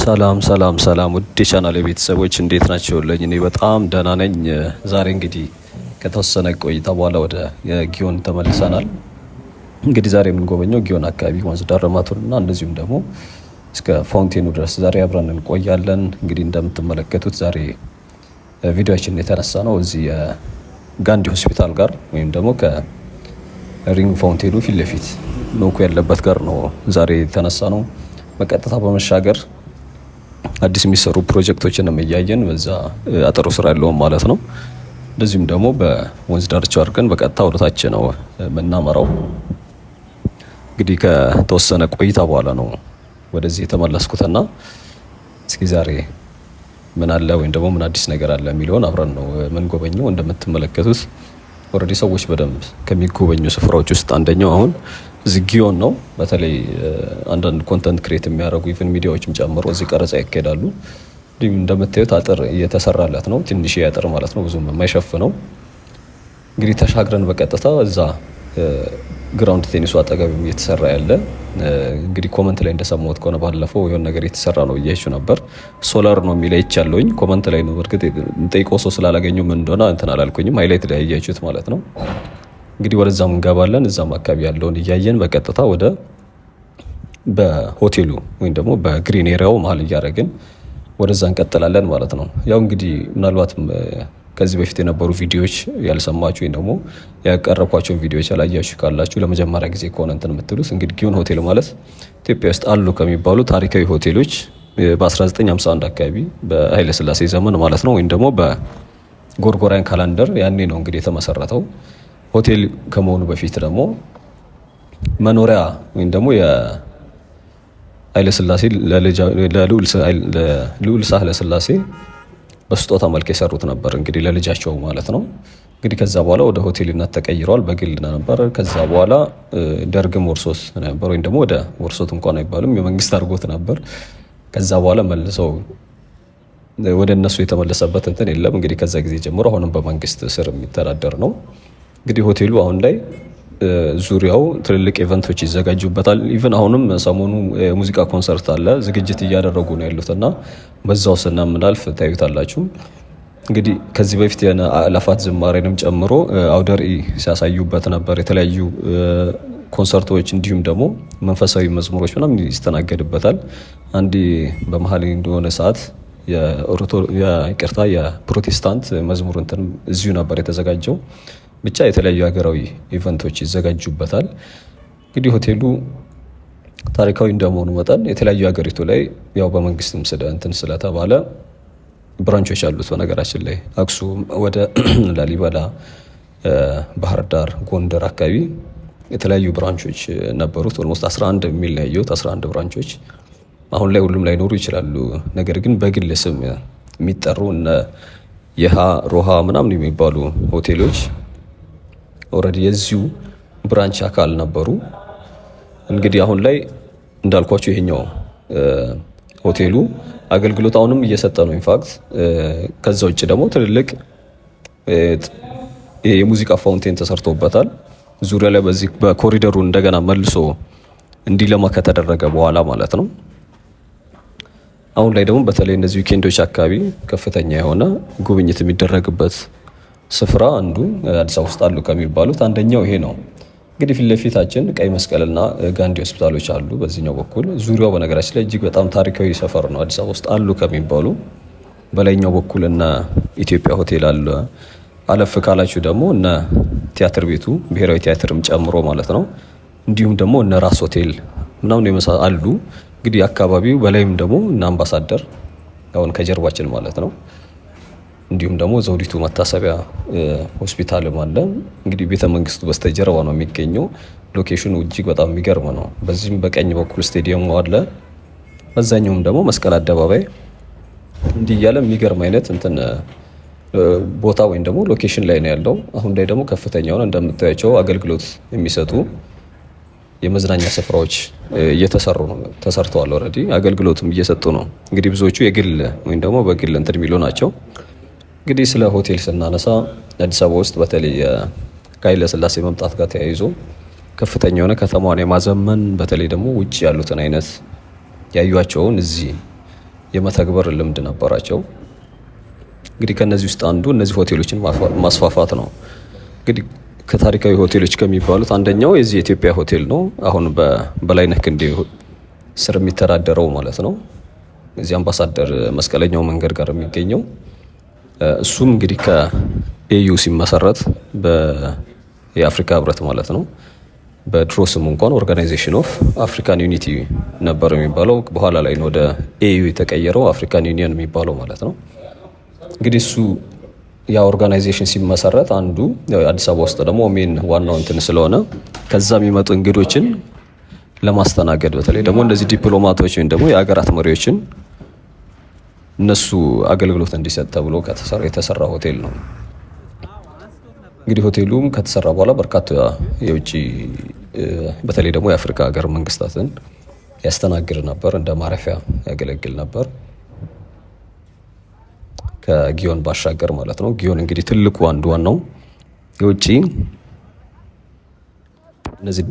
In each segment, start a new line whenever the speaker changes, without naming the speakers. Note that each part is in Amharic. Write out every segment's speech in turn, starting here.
ሰላም ሰላም ሰላም ውድ የቻናል ቤተሰቦች እንዴት ናቸውልኝ? እኔ በጣም ደህና ነኝ። ዛሬ እንግዲህ ከተወሰነ ቆይታ በኋላ ወደ ጊዮን ተመልሰናል። እንግዲህ ዛሬ የምንጎበኘው ጊዮን አካባቢ ወንዝ ዳር ልማቱንና እንደዚሁም ደግሞ እስከ ፋውንቴኑ ድረስ ዛሬ አብረን እንቆያለን። እንግዲህ እንደምትመለከቱት ዛሬ ቪዲዮችን የተነሳ ነው እዚህ የጋንዲ ሆስፒታል ጋር ወይም ደግሞ ከሪንግ ፋውንቴኑ ፊት ለፊት ኖኩ ያለበት ጋር ነው ዛሬ የተነሳ ነው። በቀጥታ በመሻገር አዲስ የሚሰሩ ፕሮጀክቶችንም እያየን በዛ አጥሩ ስራ ያለውን ማለት ነው። እንደዚሁም ደግሞ በወንዝ ዳርቻው አድርገን በቀጥታ ወደታች ነው የምናመራው። እንግዲህ ከተወሰነ ቆይታ በኋላ ነው ወደዚህ የተመለስኩትና እስኪ ዛሬ ምን አለ ወይም ደግሞ ምን አዲስ ነገር አለ የሚለውን አብረን ነው የምንጎበኘው። እንደምትመለከቱት ኦልሬዲ ሰዎች በደንብ ከሚጎበኙ ስፍራዎች ውስጥ አንደኛው አሁን እዚህ ጊዮን ነው። በተለይ አንዳንድ ኮንተንት ክሬት የሚያደርጉ ኢቭን ሚዲያዎችም ጨምሮ እዚህ ቀረጻ ያካሄዳሉ። እንዲሁም እንደምታዩት አጥር እየተሰራለት ነው። ትንሽ አጥር ማለት ነው፣ ብዙም የማይሸፍነው። እንግዲህ ተሻግረን በቀጥታ እዛ ግራውንድ ቴኒሱ አጠገብ እየተሰራ ያለ እንግዲህ ኮመንት ላይ እንደሰማሁት ከሆነ ባለፈው የሆነ ነገር የተሰራ ነው እያይቹ ነበር። ሶላር ነው የሚል አይቻለሁኝ ኮመንት ላይ ነው። በእርግጥ ጠይቆ ሰው ስላላገኘው ምን እንደሆነ እንትን አላልኩኝም። ሃይላይት ላይ እያይቹት ማለት ነው። እንግዲህ ወደዛም እንገባለን። እዛም አካባቢ ያለውን እያየን በቀጥታ ወደ በሆቴሉ ወይም ደግሞ በግሪን ኤሪያው መሀል እያደረግን ወደዛ እንቀጥላለን ማለት ነው። ያው እንግዲህ ምናልባት ከዚህ በፊት የነበሩ ቪዲዮዎች ያልሰማችሁ ወይም ደግሞ ያቀረብኳቸውን ቪዲዮዎች ያላያችሁ ካላችሁ ለመጀመሪያ ጊዜ ከሆነ እንትን የምትሉት እንግዲህ ጊዮን ሆቴል ማለት ኢትዮጵያ ውስጥ አሉ ከሚባሉ ታሪካዊ ሆቴሎች በ1951 አካባቢ በኃይለሥላሴ ዘመን ማለት ነው ወይም ደግሞ በጎርጎራያን ካላንደር ያኔ ነው እንግዲህ የተመሰረተው። ሆቴል ከመሆኑ በፊት ደግሞ መኖሪያ ወይም ደግሞ የኃይለሥላሴ ለልዑል ሳህለ ሥላሴ በስጦታ መልክ የሰሩት ነበር እንግዲህ ለልጃቸው ማለት ነው። እንግዲህ ከዛ በኋላ ወደ ሆቴልነት ተቀይረዋል። በግል ነበር። ከዛ በኋላ ደርግም ወርሶት ነበር ወይም ደግሞ ወደ ወርሶት እንኳን አይባልም የመንግስት አድርጎት ነበር። ከዛ በኋላ መልሰው ወደ እነሱ የተመለሰበት እንትን የለም። እንግዲህ ከዛ ጊዜ ጀምሮ አሁንም በመንግስት ስር የሚተዳደር ነው። እንግዲህ ሆቴሉ አሁን ላይ ዙሪያው ትልልቅ ኢቨንቶች ይዘጋጁበታል። ኢቨን አሁንም ሰሞኑ የሙዚቃ ኮንሰርት አለ፣ ዝግጅት እያደረጉ ነው ያሉትና በዛው ስናምናልፍ ታዩታላችሁ። እንግዲህ ከዚህ በፊት የአእላፋት ዝማሬንም ጨምሮ አውደ ርዕይ ሲያሳዩበት ነበር። የተለያዩ ኮንሰርቶች እንዲሁም ደግሞ መንፈሳዊ መዝሙሮች ምናምን ይስተናገድበታል። አንዴ በመሀል እንደሆነ ሰዓት የፕሮቴስታንት መዝሙር እንትን እዚሁ ነበር የተዘጋጀው። ብቻ የተለያዩ ሀገራዊ ኢቨንቶች ይዘጋጁበታል። እንግዲህ ሆቴሉ ታሪካዊ እንደመሆኑ መጠን የተለያዩ ሀገሪቱ ላይ ያው በመንግስትም እንትን ስለተባለ ብራንቾች አሉት። በነገራችን ላይ አክሱም፣ ወደ ላሊበላ፣ ባህር ዳር፣ ጎንደር አካባቢ የተለያዩ ብራንቾች ነበሩት። ኦልሞስት 11 የሚል ነው ያየሁት። 11 ብራንቾች አሁን ላይ ሁሉም ላይኖሩ ይችላሉ። ነገር ግን በግል ስም የሚጠሩ እነ የሃ ሮሃ ምናምን የሚባሉ ሆቴሎች ኦልሬዲ የዚሁ ብራንች አካል ነበሩ። እንግዲህ አሁን ላይ እንዳልኳቸው ይሄኛው ሆቴሉ አገልግሎት አሁንም እየሰጠ ነው። ኢንፋክት ከዛ ውጭ ደግሞ ትልልቅ የሙዚቃ ፋውንቴን ተሰርቶበታል ዙሪያ ላይ በዚህ በኮሪደሩ እንደገና መልሶ እንዲለማ ከተደረገ በኋላ ማለት ነው። አሁን ላይ ደግሞ በተለይ እነዚህ ዊኬንዶች አካባቢ ከፍተኛ የሆነ ጉብኝት የሚደረግበት ስፍራ አንዱ አዲስ አበባ ውስጥ አሉ ከሚባሉት አንደኛው ይሄ ነው። እንግዲህ ፊት ለፊታችን ቀይ መስቀልና ጋንዲ ሆስፒታሎች አሉ በዚህኛው በኩል። ዙሪያው በነገራችን ላይ እጅግ በጣም ታሪካዊ ሰፈር ነው። አዲስ አበባ ውስጥ አሉ ከሚባሉ በላይኛው በኩል እነ ኢትዮጵያ ሆቴል አለ። አለፍ ካላችሁ ደግሞ እነ ቲያትር ቤቱ ብሔራዊ ቲያትርም ጨምሮ ማለት ነው። እንዲሁም ደግሞ እነ ራስ ሆቴል ምናምን አሉ። እንግዲህ አካባቢው በላይም ደግሞ እነ አምባሳደር አሁን ከጀርባችን ማለት ነው። እንዲሁም ደግሞ ዘውዲቱ መታሰቢያ ሆስፒታልም አለ። እንግዲህ ቤተ መንግስቱ በስተጀርባ ነው የሚገኘው። ሎኬሽኑ እጅግ በጣም የሚገርም ነው። በዚህም በቀኝ በኩል ስቴዲየሙ አለ፣ በዛኛውም ደግሞ መስቀል አደባባይ እንዲህ እያለ የሚገርም አይነት እንትን ቦታ ወይም ደግሞ ሎኬሽን ላይ ነው ያለው። አሁን ላይ ደግሞ ከፍተኛ ሆነ እንደምታያቸው አገልግሎት የሚሰጡ የመዝናኛ ስፍራዎች እየተሰሩ ነው፣ ተሰርተዋል። ኦልሬዲ አገልግሎትም እየሰጡ ነው። እንግዲህ ብዙዎቹ የግል ወይም ደግሞ በግል እንትን የሚሉ ናቸው። እንግዲህ ስለ ሆቴል ስናነሳ አዲስ አበባ ውስጥ በተለይ ከኃይለ ሥላሴ መምጣት ጋር ተያይዞ ከፍተኛ የሆነ ከተማዋን የማዘመን በተለይ ደግሞ ውጭ ያሉትን አይነት ያዩዋቸውን እዚህ የመተግበር ልምድ ነበራቸው። እንግዲህ ከነዚህ ውስጥ አንዱ እነዚህ ሆቴሎችን ማስፋፋት ነው። እንግዲህ ከታሪካዊ ሆቴሎች ከሚባሉት አንደኛው የዚህ የኢትዮጵያ ሆቴል ነው። አሁን በበላይነህ ክንዴ ስር የሚተዳደረው ማለት ነው። እዚህ አምባሳደር መስቀለኛው መንገድ ጋር የሚገኘው እሱም እንግዲህ ከኤዩ ሲመሰረት የአፍሪካ ህብረት ማለት ነው። በድሮ ስሙ እንኳን ኦርጋናይዜሽን ኦፍ አፍሪካን ዩኒቲ ነበር የሚባለው። በኋላ ላይ ወደ ኤዩ የተቀየረው አፍሪካን ዩኒየን የሚባለው ማለት ነው። እንግዲህ እሱ ያ ኦርጋናይዜሽን ሲመሰረት አንዱ አዲስ አበባ ውስጥ ደግሞ ሜን ዋናው እንትን ስለሆነ ከዛ የሚመጡ እንግዶችን ለማስተናገድ በተለይ ደግሞ እንደዚህ ዲፕሎማቶች ወይም ደግሞ የሀገራት መሪዎችን እነሱ አገልግሎት እንዲሰጥ ተብሎ የተሰራ ሆቴል ነው። እንግዲህ ሆቴሉም ከተሰራ በኋላ በርካታ የውጭ በተለይ ደግሞ የአፍሪካ ሀገር መንግስታትን ያስተናግድ ነበር፣ እንደ ማረፊያ ያገለግል ነበር ከጊዮን ባሻገር ማለት ነው። ጊዮን እንግዲህ ትልቁ አንዱ ዋናው የውጭ እነዚህ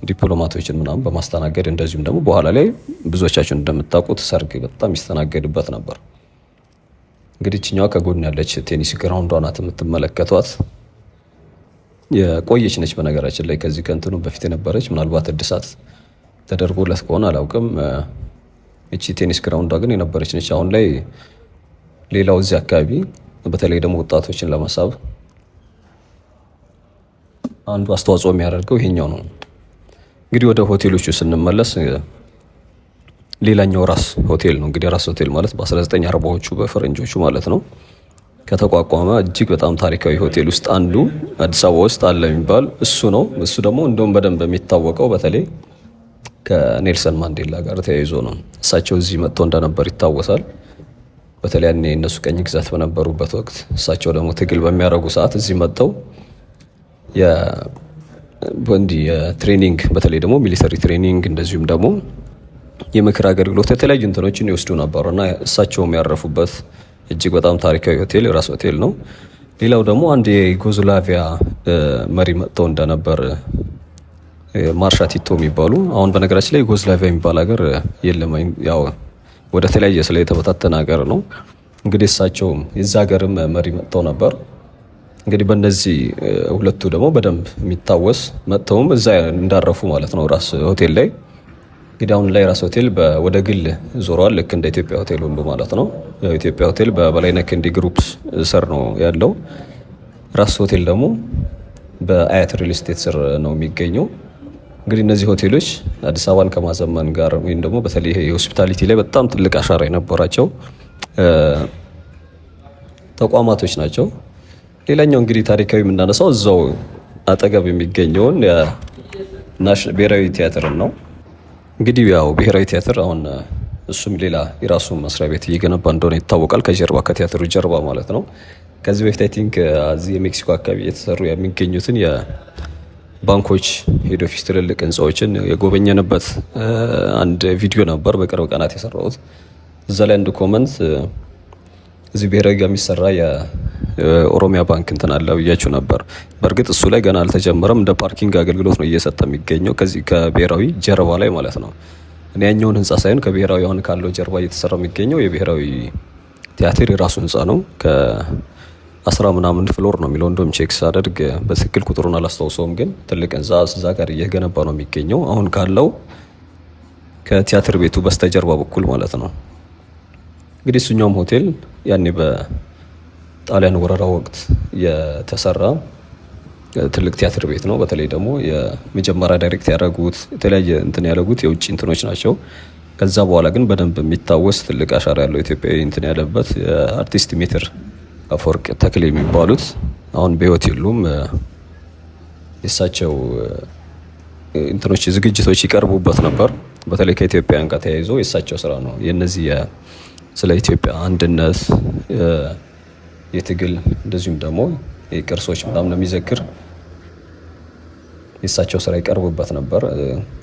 ዲፕሎማቶችን ምናምን በማስተናገድ እንደዚሁም ደግሞ በኋላ ላይ ብዙዎቻችን እንደምታውቁት ሰርግ በጣም ይስተናገድበት ነበር። እንግዲህ እችኛዋ ከጎን ያለች ቴኒስ ግራውንዷ ናት የምትመለከቷት። የቆየች ነች በነገራችን ላይ ከዚህ ከእንትኑ በፊት የነበረች ምናልባት እድሳት ተደርጎለት ከሆነ አላውቅም። እቺ ቴኒስ ግራውንዷ ግን የነበረች ነች። አሁን ላይ ሌላው እዚህ አካባቢ በተለይ ደግሞ ወጣቶችን ለመሳብ አንዱ አስተዋጽኦ የሚያደርገው ይሄኛው ነው። እንግዲህ ወደ ሆቴሎቹ ስንመለስ ሌላኛው ራስ ሆቴል ነው። እንግዲህ ራስ ሆቴል ማለት በ1940ዎቹ በፈረንጆቹ ማለት ነው ከተቋቋመ እጅግ በጣም ታሪካዊ ሆቴል ውስጥ አንዱ አዲስ አበባ ውስጥ አለ የሚባል እሱ ነው። እሱ ደግሞ እንደውም በደንብ የሚታወቀው በተለይ ከኔልሰን ማንዴላ ጋር ተያይዞ ነው። እሳቸው እዚህ መጥተው እንደነበር ይታወሳል። በተለይ ያኔ እነሱ ቀኝ ግዛት በነበሩበት ወቅት እሳቸው ደግሞ ትግል በሚያደርጉ ሰዓት እዚህ መጥተው የትሬኒንግ በተለይ ደግሞ ሚሊተሪ ትሬኒንግ እንደዚሁም ደግሞ የምክር አገልግሎት የተለያዩ እንትኖችን ይወስዱ ነበር እና እሳቸውም ያረፉበት እጅግ በጣም ታሪካዊ ሆቴል ራስ ሆቴል ነው። ሌላው ደግሞ አንድ የዩጎዝላቪያ መሪ መጥተው እንደነበር ማርሻ ቲቶ የሚባሉ አሁን በነገራችን ላይ ዩጎዝላቪያ የሚባል ሀገር የለም፣ ያው ወደ ተለያየ ስለ የተበታተነ ሀገር ነው። እንግዲህ እሳቸውም የዛ ሀገርም መሪ መጥተው ነበር። እንግዲህ በእነዚህ ሁለቱ ደግሞ በደንብ የሚታወስ መጥተውም እዛ እንዳረፉ ማለት ነው ራስ ሆቴል ላይ። እንግዲህ አሁን ላይ ራስ ሆቴል ወደ ግል ዞሯል፣ ልክ እንደ ኢትዮጵያ ሆቴል ሁሉ ማለት ነው። ያው ኢትዮጵያ ሆቴል በበላይነህ ክንዴ ግሩፕ ስር ነው ያለው። ራስ ሆቴል ደግሞ በአያት ሪል ስቴት ስር ነው የሚገኘው። እንግዲህ እነዚህ ሆቴሎች አዲስ አበባን ከማዘመን ጋር ወይም ደግሞ በተለይ የሆስፒታሊቲ ላይ በጣም ትልቅ አሻራ የነበራቸው ተቋማቶች ናቸው። ሌላኛው እንግዲህ ታሪካዊ የምናነሳው እዛው አጠገብ የሚገኘውን ብሔራዊ ቲያትርን ነው። እንግዲህ ያው ብሔራዊ ቲያትር አሁን እሱም ሌላ የራሱ መስሪያ ቤት እየገነባ እንደሆነ ይታወቃል። ከቲያትሩ ጀርባ ማለት ነው። ከዚህ በፊት አይ ቲንክ እዚህ የሜክሲኮ አካባቢ የተሰሩ የሚገኙትን የባንኮች ሄድ ኦፊስ ትልልቅ ህንፃዎችን የጎበኘንበት አንድ ቪዲዮ ነበር በቅርብ ቀናት የሰራሁት። እዛ ላይ አንድ ኮመንት እዚህ ብሔራዊ ጋር የሚሰራ የኦሮሚያ ባንክ እንትን አለ ብያችሁ ነበር። በእርግጥ እሱ ላይ ገና አልተጀመረም። እንደ ፓርኪንግ አገልግሎት ነው እየሰጠ የሚገኘው ከዚህ ከብሔራዊ ጀርባ ላይ ማለት ነው። እኔ ያኛውን ህንፃ ሳይሆን ከብሔራዊ አሁን ካለው ጀርባ እየተሰራ የሚገኘው የብሔራዊ ቲያትር የራሱ ህንፃ ነው። ከ10 ምናምን ፍሎር ነው የሚለው እንደውም ቼክ ሳደርግ በትክክል ቁጥሩን አላስታውሰውም፣ ግን ትልቅ ህንፃ እዛ ጋር እየገነባ ነው የሚገኘው አሁን ካለው ከቲያትር ቤቱ በስተጀርባ በኩል ማለት ነው። እንግዲህ እሱኛውም ሆቴል ያኔ በጣሊያን ወረራ ወቅት የተሰራ ትልቅ ቲያትር ቤት ነው። በተለይ ደግሞ የመጀመሪያ ዳይሬክት ያደረጉት የተለያየ እንትን ያደረጉት የውጭ እንትኖች ናቸው። ከዛ በኋላ ግን በደንብ የሚታወስ ትልቅ አሻራ ያለው ኢትዮጵያዊ እንትን ያለበት አርቲስት ሜትር አፈወርቅ ተክሌ የሚባሉት አሁን በህይወት የሉም። የእሳቸው እንትኖች ዝግጅቶች ይቀርቡበት ነበር። በተለይ ከኢትዮጵያውያን ጋር ተያይዞ የእሳቸው ስራ ነው። የነዚህ ስለ ኢትዮጵያ አንድነት የትግል እንደዚሁም ደግሞ የቅርሶች ምናምን የሚዘክር የእሳቸው ስራ ይቀርቡበት ነበር።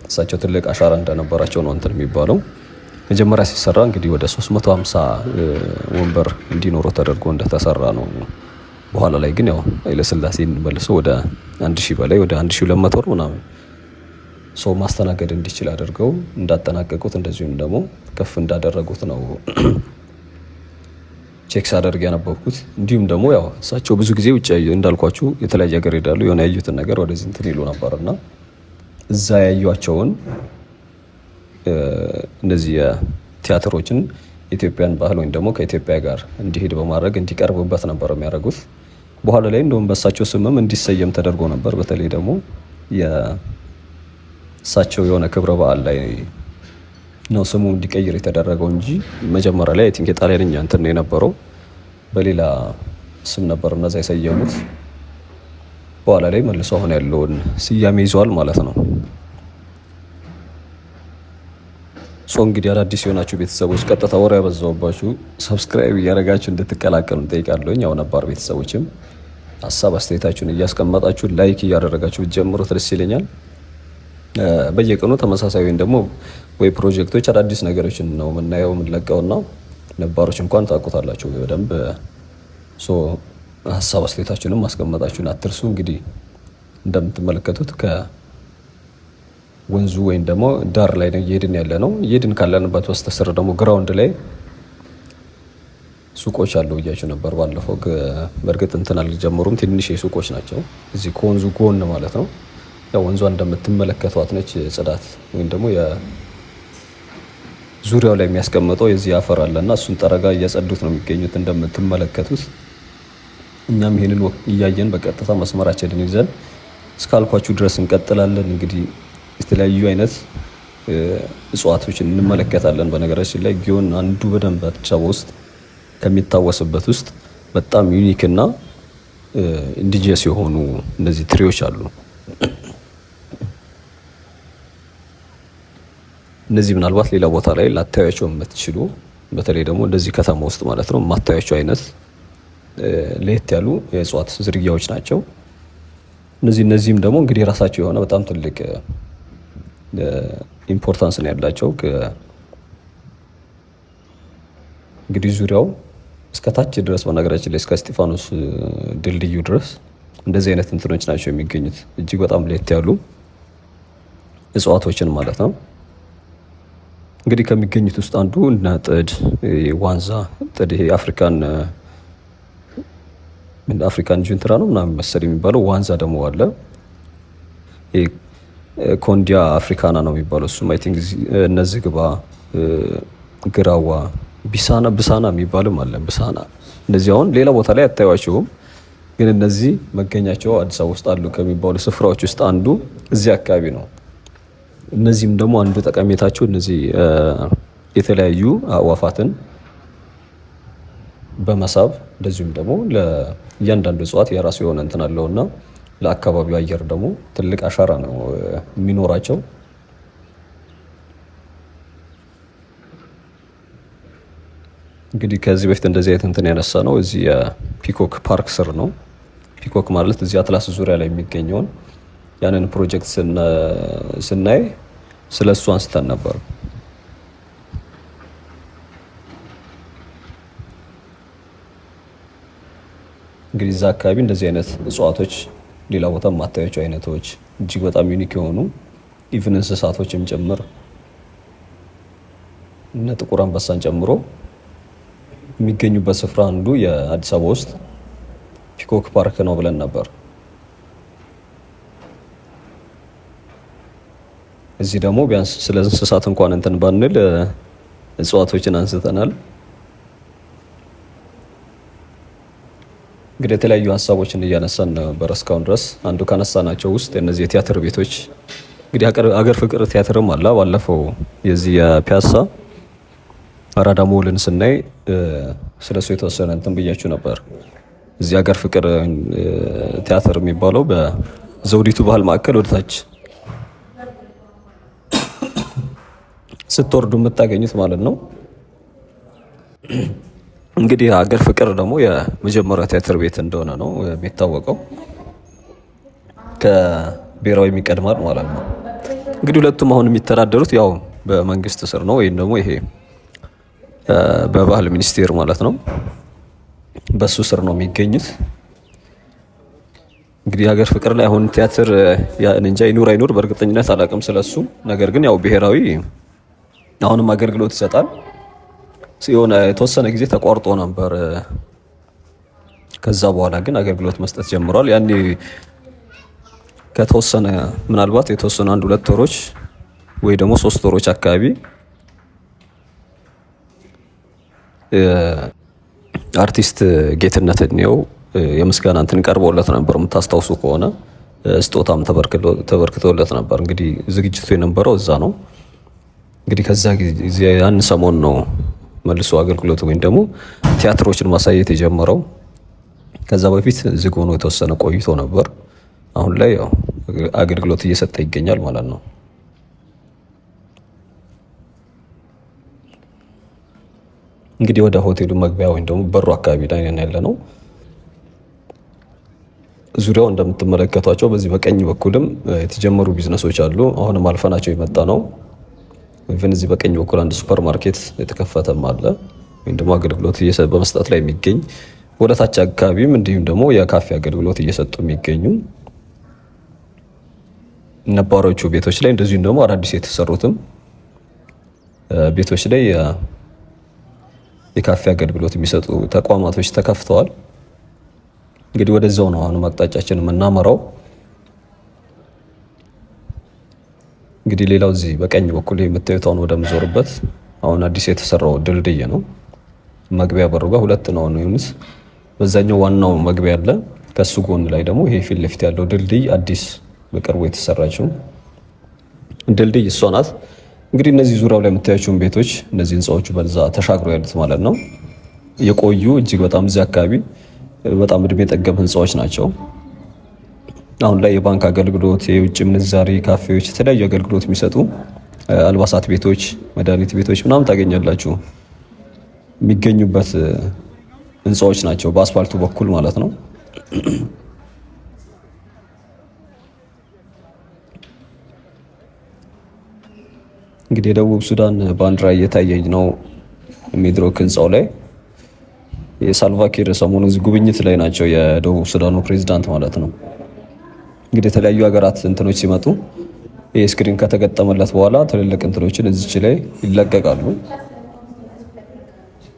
እሳቸው ትልቅ አሻራ እንደነበራቸው ነው እንትን የሚባለው። መጀመሪያ ሲሰራ እንግዲህ ወደ 350 ወንበር እንዲኖረው ተደርጎ እንደተሰራ ነው። በኋላ ላይ ግን ያው ኃይለሥላሴን መልሶ ወደ 1000 በላይ ወደ 1200 ምናምን ሰው ማስተናገድ እንዲችል አድርገው እንዳጠናቀቁት እንደዚሁም ደግሞ ከፍ እንዳደረጉት ነው ቼክ ሳደርግ ያነበብኩት። እንዲሁም ደግሞ ያው እሳቸው ብዙ ጊዜ ውጭ እንዳልኳችሁ የተለያየ ሀገር ሄዳሉ። የሆነ ያዩትን ነገር ወደዚህ እንትን ይሉ ነበርና እዛ ያዩቸውን እነዚህ ቲያትሮችን የኢትዮጵያን ባህል ወይም ደግሞ ከኢትዮጵያ ጋር እንዲሄድ በማድረግ እንዲቀርብበት ነበር የሚያደርጉት። በኋላ ላይ እንደውም በእሳቸው ስምም እንዲሰየም ተደርጎ ነበር። በተለይ ደግሞ የእሳቸው የሆነ ክብረ በዓል ላይ ነው ስሙ እንዲቀይር የተደረገው እንጂ መጀመሪያ ላይ ቲንክ የጣሊያንኛ እንትን ነው የነበረው፣ በሌላ ስም ነበር እነዛ የሰየሙት። በኋላ ላይ መልሶ አሁን ያለውን ስያሜ ይዟል ማለት ነው። እንግዲህ አዳዲስ የሆናችሁ ቤተሰቦች ቀጥታ ወሬ ያበዛውባችሁ ሰብስክራይብ እያደረጋችሁ እንድትቀላቀሉ እንጠይቃለሁኝ። ያው ነባር ቤተሰቦችም ሀሳብ አስተያየታችሁን እያስቀመጣችሁ ላይክ እያደረጋችሁ ብትጀምሩት ደስ ይለኛል። በየቀኑ ተመሳሳይ ወይም ደግሞ ወይ ፕሮጀክቶች አዳዲስ ነገሮችን ነው የምናየው የምንለቀውና ነባሮች እንኳን ታውቁታላችሁ በደንብ። ሀሳብ አስተያየታችሁንም ማስቀመጣችሁን አትርሱ። እንግዲህ እንደምትመለከቱት ወንዙ ወይም ደግሞ ዳር ላይ ነው እየሄድን ያለ ነው። እየሄድን ካለንበት በስተስር ደግሞ ግራውንድ ላይ ሱቆች አሉ ብያችሁ ነበር ባለፈው። በእርግጥ እንትን አልጀመሩም፣ ትንሽ ሱቆች ናቸው እዚህ ከወንዙ ጎን ማለት ነው። ያው ወንዟ እንደምትመለከቷት ነች። ጽዳት ወይም ደግሞ ዙሪያው ላይ የሚያስቀምጠው የዚህ አፈር አለና እሱን ጠረጋ እያጸዱት ነው የሚገኙት እንደምትመለከቱት። እኛም ይሄንን እያየን በቀጥታ መስመራችንን ይዘን እስካልኳችሁ ድረስ እንቀጥላለን። እንግዲህ የተለያዩ አይነት እጽዋቶችን እንመለከታለን። በነገራችን ላይ ጊዮን አንዱ በደንብ አዲስ አበባ ውስጥ ከሚታወስበት ውስጥ በጣም ዩኒክ እና ኢንዲጂየስ የሆኑ እነዚህ ትሪዎች አሉ። እነዚህ ምናልባት ሌላ ቦታ ላይ ላታያቸው የምትችሉ በተለይ ደግሞ እንደዚህ ከተማ ውስጥ ማለት ነው የማታያቸው አይነት ለየት ያሉ የእጽዋት ዝርያዎች ናቸው። እነዚህም ደግሞ እንግዲህ የራሳቸው የሆነ በጣም ትልቅ ኢምፖርታንስ ነው ያላቸው። እንግዲህ ዙሪያው እስከ ታች ድረስ በነገራችን ላይ እስከ እስጢፋኖስ ድልድዩ ድረስ እንደዚህ አይነት እንትኖች ናቸው የሚገኙት። እጅግ በጣም ለየት ያሉ እጽዋቶችን ማለት ነው። እንግዲህ ከሚገኙት ውስጥ አንዱ እና ጥድ፣ ዋንዛ ጥድ፣ ይሄ አፍሪካን ጁንትራ ነው ምናምን መሰል የሚባለው። ዋንዛ ደግሞ አለ። ኮንዲያ አፍሪካና ነው የሚባለው እሱም አይ ቲንክ እነዚህ ግባ፣ ግራዋ፣ ብሳና የሚባልም አለ። ብሳና እነዚህ አሁን ሌላ ቦታ ላይ አታዩዋቸውም፣ ግን እነዚህ መገኛቸው አዲስ አበባ ውስጥ አሉ ከሚባሉ ስፍራዎች ውስጥ አንዱ እዚህ አካባቢ ነው። እነዚህም ደግሞ አንዱ ጠቀሜታቸው እነዚህ የተለያዩ አዕዋፋትን በመሳብ እንደዚሁም ደግሞ ለእያንዳንዱ እጽዋት የራሱ የሆነ እንትን አለውና ለአካባቢው አየር ደግሞ ትልቅ አሻራ ነው የሚኖራቸው። እንግዲህ ከዚህ በፊት እንደዚህ አይነት እንትን ያነሳ ነው እዚህ የፒኮክ ፓርክ ስር ነው። ፒኮክ ማለት እዚህ አትላስ ዙሪያ ላይ የሚገኘውን ያንን ፕሮጀክት ስናይ ስለ እሱ አንስተን ነበር። እንግዲህ እዛ አካባቢ እንደዚህ አይነት እጽዋቶች ሌላ ቦታ የማታያቸው አይነቶች እጅግ በጣም ዩኒክ የሆኑ ኢቭን እንስሳቶችም ጭምር እነ ጥቁር አንበሳን ጨምሮ የሚገኙበት ስፍራ አንዱ የአዲስ አበባ ውስጥ ፒኮክ ፓርክ ነው ብለን ነበር። እዚህ ደግሞ ቢያንስ ስለ እንስሳት እንኳን እንትን ባንል እጽዋቶችን አንስተናል። እንግዲህ የተለያዩ ሀሳቦችን እያነሳን ነበር እስካሁን ድረስ። አንዱ ካነሳናቸው ውስጥ እነዚህ የቲያትር ቤቶች እንግዲህ አገር ፍቅር ቲያትርም አለ። ባለፈው የዚህ የፒያሳ አራዳ ሞልን ስናይ ስለሱ የተወሰነ እንትን ብያችሁ ነበር። እዚህ አገር ፍቅር ቲያትር የሚባለው በዘውዲቱ ባህል ማዕከል ወደታች ስትወርዱ የምታገኙት ማለት ነው። እንግዲህ ሀገር ፍቅር ደግሞ የመጀመሪያ ቲያትር ቤት እንደሆነ ነው የሚታወቀው። ከብሔራዊ የሚቀድማል ማለት ነው። እንግዲህ ሁለቱም አሁን የሚተዳደሩት ያው በመንግስት ስር ነው፣ ወይም ደግሞ ይሄ በባህል ሚኒስቴር ማለት ነው። በሱ ስር ነው የሚገኙት። እንግዲህ የሀገር ፍቅር ላይ አሁን ቲያትር እንጃ ይኑር አይኑር በእርግጠኝነት አላውቅም ስለሱ። ነገር ግን ያው ብሔራዊ አሁንም አገልግሎት ይሰጣል። የሆነ የተወሰነ ጊዜ ተቋርጦ ነበር። ከዛ በኋላ ግን አገልግሎት መስጠት ጀምሯል። ያኔ ከተወሰነ ምናልባት የተወሰኑ 1-2 ወሮች ወይ ደግሞ 3 ወሮች አካባቢ አርቲስት ጌትነት እንየው የምስጋና እንትን ቀርቦለት ነበር። የምታስታውሱ ከሆነ ስጦታም ተበርክቶለት ነበር። እንግዲህ ዝግጅቱ የነበረው እዛ ነው። እንግዲህ ከዛ ጊዜ ያን ሰሞን ነው መልሶ አገልግሎት ወይም ደግሞ ቲያትሮችን ማሳየት የጀመረው። ከዛ በፊት ዝግ ሆኖ የተወሰነ ቆይቶ ነበር። አሁን ላይ ያው አገልግሎት እየሰጠ ይገኛል ማለት ነው። እንግዲህ ወደ ሆቴሉ መግቢያ ወይም ደግሞ በሩ አካባቢ ላይ ያለ ነው። ዙሪያው እንደምትመለከቷቸው በዚህ በቀኝ በኩልም የተጀመሩ ቢዝነሶች አሉ። አሁንም አልፈናቸው የመጣ ነው። ኢቭን እዚህ በቀኝ በኩል አንድ ሱፐር ማርኬት የተከፈተም አለ ወይም ደግሞ አገልግሎት በመስጠት ላይ የሚገኝ፣ ወደ ታች አካባቢም እንዲሁም ደግሞ የካፌ አገልግሎት እየሰጡ የሚገኙ ነባሮቹ ቤቶች ላይ እንደዚሁም ደግሞ አዳዲስ የተሰሩትም ቤቶች ላይ የካፌ አገልግሎት የሚሰጡ ተቋማቶች ተከፍተዋል። እንግዲህ ወደዛው ነው አሁን አቅጣጫችን የምናመራው። እንግዲህ ሌላው እዚህ በቀኝ በኩል የምታዩት አሁን ወደምዞርበት አሁን አዲስ የተሰራው ድልድይ ነው። መግቢያ በሩ ጋር 2 ነው የሆኑት። በዛኛው ዋናው መግቢያ አለ። ከሱ ጎን ላይ ደግሞ ይሄ ፊት ለፊት ያለው ድልድይ አዲስ በቅርቡ የተሰራችው ድልድይ እሷ ናት። እንግዲህ እነዚህ ዙሪያው ላይ የምታያቸውን ቤቶች እነዚህ ህንፃዎቹ በዛ ተሻግረው ያሉት ማለት ነው የቆዩ እጅግ በጣም እዚህ አካባቢ በጣም እድሜ ጠገብ ህንፃዎች ናቸው። አሁን ላይ የባንክ አገልግሎት፣ የውጭ ምንዛሪ ካፌዎች፣ የተለያዩ አገልግሎት የሚሰጡ አልባሳት ቤቶች፣ መድኃኒት ቤቶች ምናምን ታገኛላችሁ የሚገኙበት ህንፃዎች ናቸው በአስፋልቱ በኩል ማለት ነው። እንግዲህ የደቡብ ሱዳን ባንዲራ እየታየኝ ነው ሚድሮክ ህንፃው ላይ። የሳልቫኪር ሰሞኑ ጉብኝት ላይ ናቸው የደቡብ ሱዳኑ ፕሬዝዳንት ማለት ነው። እንግዲህ የተለያዩ ሀገራት እንትኖች ሲመጡ ይህ ስክሪን ከተገጠመለት በኋላ ትልልቅ እንትኖችን እዚች ላይ ይለቀቃሉ።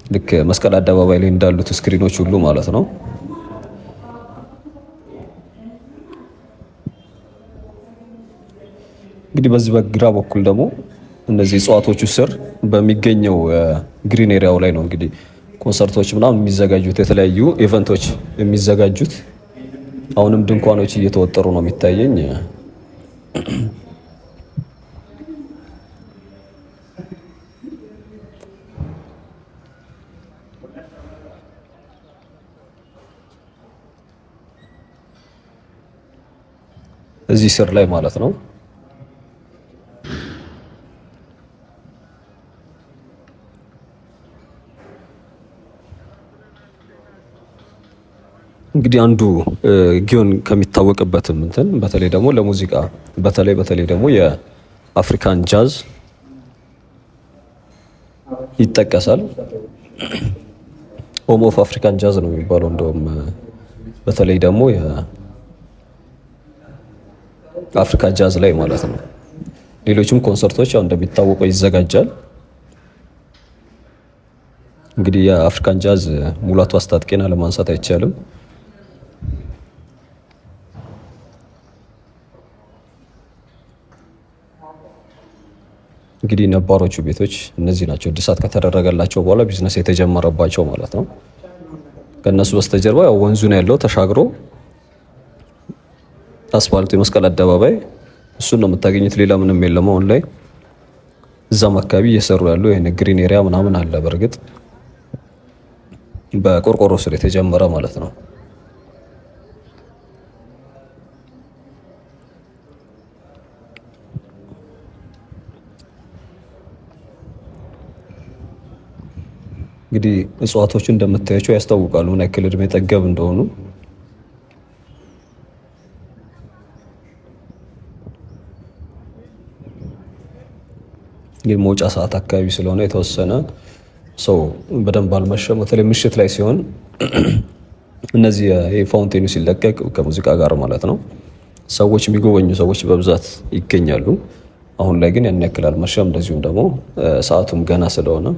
ልክ መስቀል አደባባይ ላይ እንዳሉት ስክሪኖች ሁሉ ማለት ነው። እንግዲህ በዚህ በግራ በኩል ደግሞ እነዚህ እጽዋቶቹ ስር በሚገኘው ግሪን ኤሪያው ላይ ነው እንግዲህ ኮንሰርቶች ምናምን የሚዘጋጁት፣ የተለያዩ ኢቨንቶች የሚዘጋጁት። አሁንም ድንኳኖች እየተወጠሩ ነው የሚታየኝ። እዚህ ስር ላይ ማለት ነው። እንግዲህ አንዱ ጊዮን ከሚታወቅበትም እንትን በተለይ ደግሞ ለሙዚቃ በተለይ ደግሞ የአፍሪካን ጃዝ ይጠቀሳል። ሆም ኦፍ አፍሪካን ጃዝ ነው የሚባለው። እንደውም በተለይ ደግሞ የአፍሪካ ጃዝ ላይ ማለት ነው። ሌሎችም ኮንሰርቶች ያው እንደሚታወቀው ይዘጋጃል። እንግዲህ የአፍሪካን ጃዝ ሙላቱ አስታጥቄና ለማንሳት አይቻልም። እንግዲህ ነባሮቹ ቤቶች እነዚህ ናቸው። እድሳት ከተደረገላቸው በኋላ ቢዝነስ የተጀመረባቸው ማለት ነው። ከነሱ በስተጀርባ ያው ወንዙ ነው ያለው ተሻግሮ አስፋልቱ የመስቀል አደባባይ እሱን ነው የምታገኙት። ሌላ ምንም የለም አሁን ላይ። እዛም አካባቢ እየሰሩ ያሉ ይሄን ግሪን ኤሪያ ምናምን አለ። በእርግጥ በቆርቆሮ ስር የተጀመረ ማለት ነው። እንግዲህ እጽዋቶቹ እንደምታያቸው ያስታውቃሉ ምን ያክል እድሜ ጠገብ እንደሆኑ። የመውጫ ሰዓት አካባቢ ስለሆነ የተወሰነ ሰው በደንብ አልመሸም። በተለይ ምሽት ላይ ሲሆን እነዚህ ፋውንቴኑ ሲለቀቅ ከሙዚቃ ጋር ማለት ነው ሰዎች የሚጎበኙ ሰዎች በብዛት ይገኛሉ። አሁን ላይ ግን ያን ያክል አልመሸም። እንደዚሁም ደግሞ ሰዓቱም ገና ስለሆነ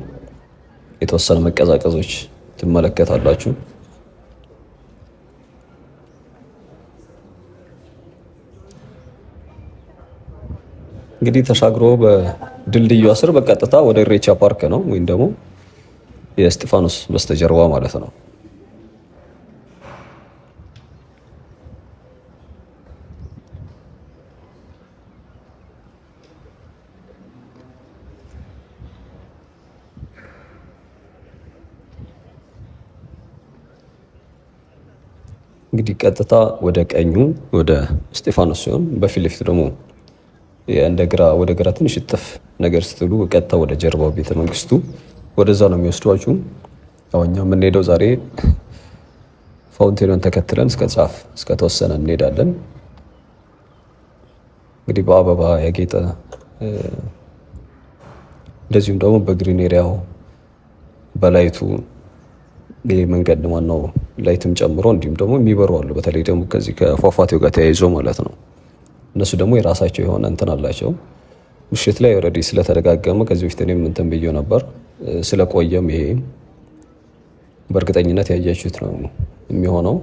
የተወሰነ መቀዛቀዞች ትመለከታላችሁ። እንግዲህ ተሻግሮ በድልድዩ ስር በቀጥታ ወደ ኢሬቻ ፓርክ ነው ወይም ደግሞ የእስጢፋኖስ በስተጀርባ ማለት ነው። እንግዲህ ቀጥታ ወደ ቀኙ ወደ እስጢፋኖስ ሲሆን በፊት ለፊት ደግሞ እንደ ግራ ወደ ግራ ትንሽ እጥፍ ነገር ስትሉ ቀጥታ ወደ ጀርባው ቤተ መንግስቱ ወደዛ ነው የሚወስዷችሁ። አሁን እኛ የምንሄደው ዛሬ ፋውንቴኑን ተከትለን እስከ ጫፍ እስከ ተወሰነ እንሄዳለን። እንግዲህ በአበባ ያጌጠ እንደዚሁም ደግሞ በግሪን ኤሪያው በላይቱ ይህ መንገድ ዋናው ላይትም ጨምሮ እንዲሁም ደግሞ የሚበሩ አሉ። በተለይ ደግሞ ከዚህ ከፏፏቴው ጋር ተያይዞ ማለት ነው። እነሱ ደግሞ የራሳቸው የሆነ እንትን አላቸው። ምሽት ላይ ኦልሬዲ ስለተደጋገመ ከዚህ በፊት እኔም እንትን ብዬው ነበር። ስለቆየም ይሄ በእርግጠኝነት ያያችሁት ነው የሚሆነው።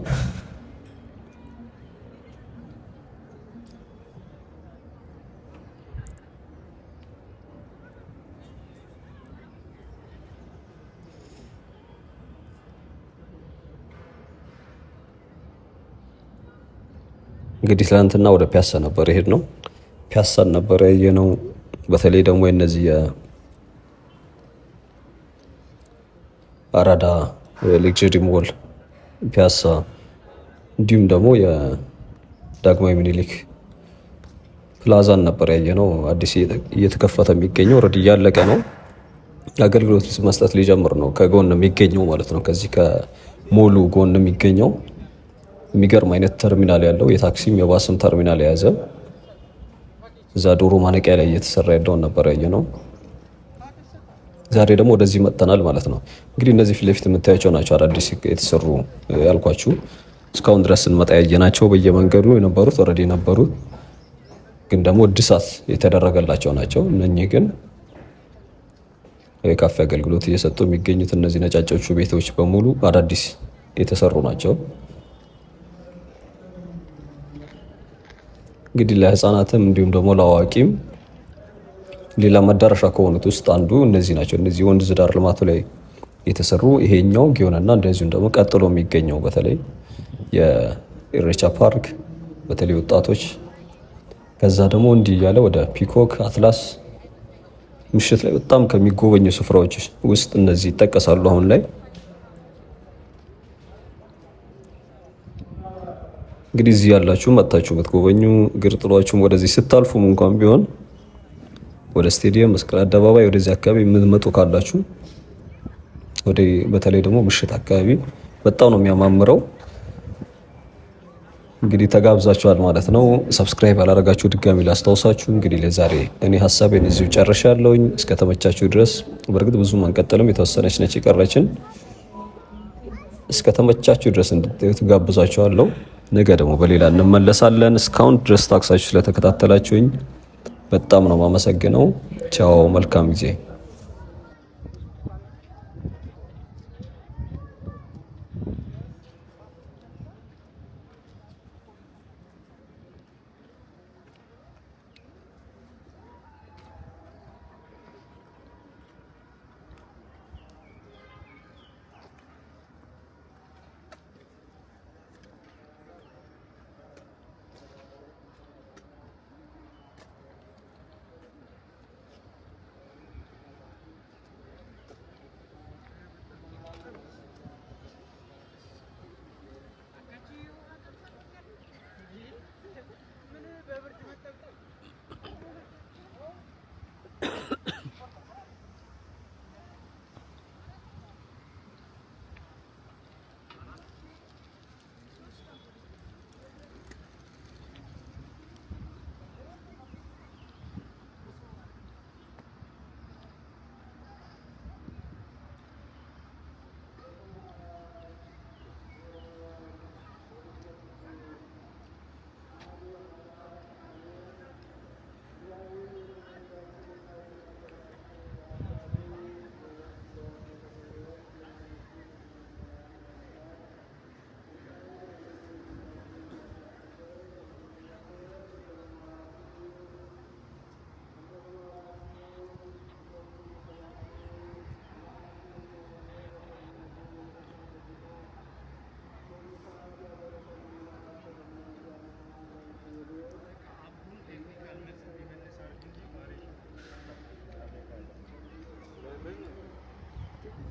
እንግዲህ ትናንትና ወደ ፒያሳ ነበር የሄድ ነው። ፒያሳን ነበር ያየነው። በተለይ ደግሞ የነዚህ የአራዳ ሌክቸሪ ሞል ፒያሳ፣ እንዲሁም ደግሞ የዳግማዊ ምኒልክ ፕላዛን ነበር ያየነው። አዲስ እየተከፈተ የሚገኘው ኦልሬዲ እያለቀ ነው። አገልግሎት መስጠት ሊጀምር ነው። ከጎን የሚገኘው ማለት ነው። ከዚህ ከሞሉ ጎን የሚገኘው የሚገርም አይነት ተርሚናል ያለው የታክሲም የባስም ተርሚናል የያዘ እዛ ዶሮ ማነቂያ ላይ እየተሰራ ያለውን ነበር ያየነው። ዛሬ ደግሞ ወደዚህ መጥተናል ማለት ነው። እንግዲህ እነዚህ ፊት ለፊት የምታያቸው ናቸው አዳዲስ የተሰሩ ያልኳችሁ። እስካሁን ድረስ ስንመጣ ያየናቸው በየመንገዱ የነበሩት ኦልሬዲ የነበሩት ግን ደግሞ እድሳት የተደረገላቸው ናቸው። እነኚህ ግን የካፌ አገልግሎት እየሰጡ የሚገኙት እነዚህ ነጫጮቹ ቤቶች በሙሉ አዳዲስ የተሰሩ ናቸው። እንግዲህ ለህፃናትም እንዲሁም ደግሞ ለአዋቂም ሌላ መዳረሻ ከሆኑት ውስጥ አንዱ እነዚህ ናቸው። እነዚህ ወንዝ ዳር ልማቱ ላይ የተሰሩ ይሄኛው ጊዮንና እንደዚሁም ደግሞ ቀጥሎ የሚገኘው በተለይ የኢሬቻ ፓርክ በተለይ ወጣቶች፣ ከዛ ደግሞ እንዲህ እያለ ወደ ፒኮክ አትላስ ምሽት ላይ በጣም ከሚጎበኙ ስፍራዎች ውስጥ እነዚህ ይጠቀሳሉ። አሁን ላይ እንግዲህ እዚህ ያላችሁ መጥታችሁ የምትጎበኙ እግር ጥሏችሁም ወደዚህ ስታልፉም እንኳን ቢሆን ወደ ስቴዲየም መስቀል አደባባይ ወደዚህ አካባቢ የምትመጡ ካላችሁ በተለይ ደግሞ ምሽት አካባቢ በጣም ነው የሚያማምረው። እንግዲህ ተጋብዛችኋል ማለት ነው። ሰብስክራይብ ያላረጋችሁ ድጋሚ ላስታውሳችሁ። እንግዲህ ለዛሬ እኔ ሀሳቤን እዚሁ ጨርሻለሁኝ። እስከተመቻችሁ ድረስ በእርግጥ ብዙም አንቀጥልም፣ የተወሰነች ነች የቀረችን። እስከተመቻችሁ ድረስ እንድታዩት ጋብዛችኋለሁ። ነገ ደግሞ በሌላ እንመለሳለን። እስካሁን ድረስ ታክሳችሁ ስለተከታተላችሁኝ በጣም ነው የማመሰግነው። ቻው፣ መልካም ጊዜ።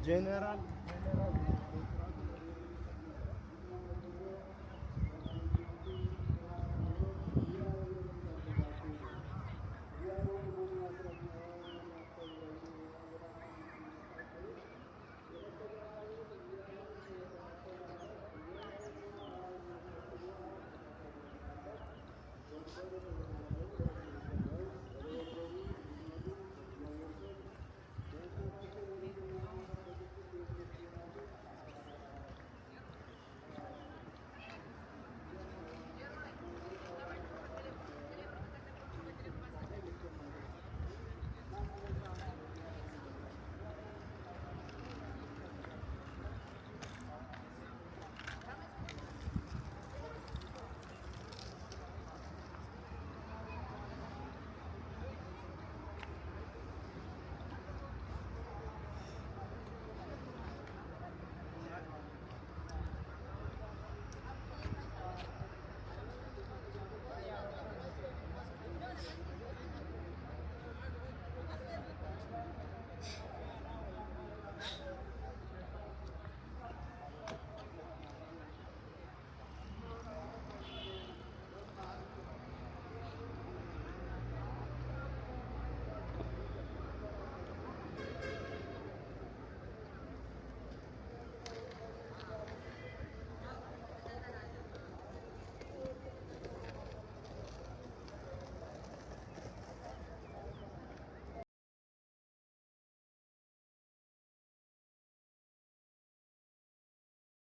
ጄኔራል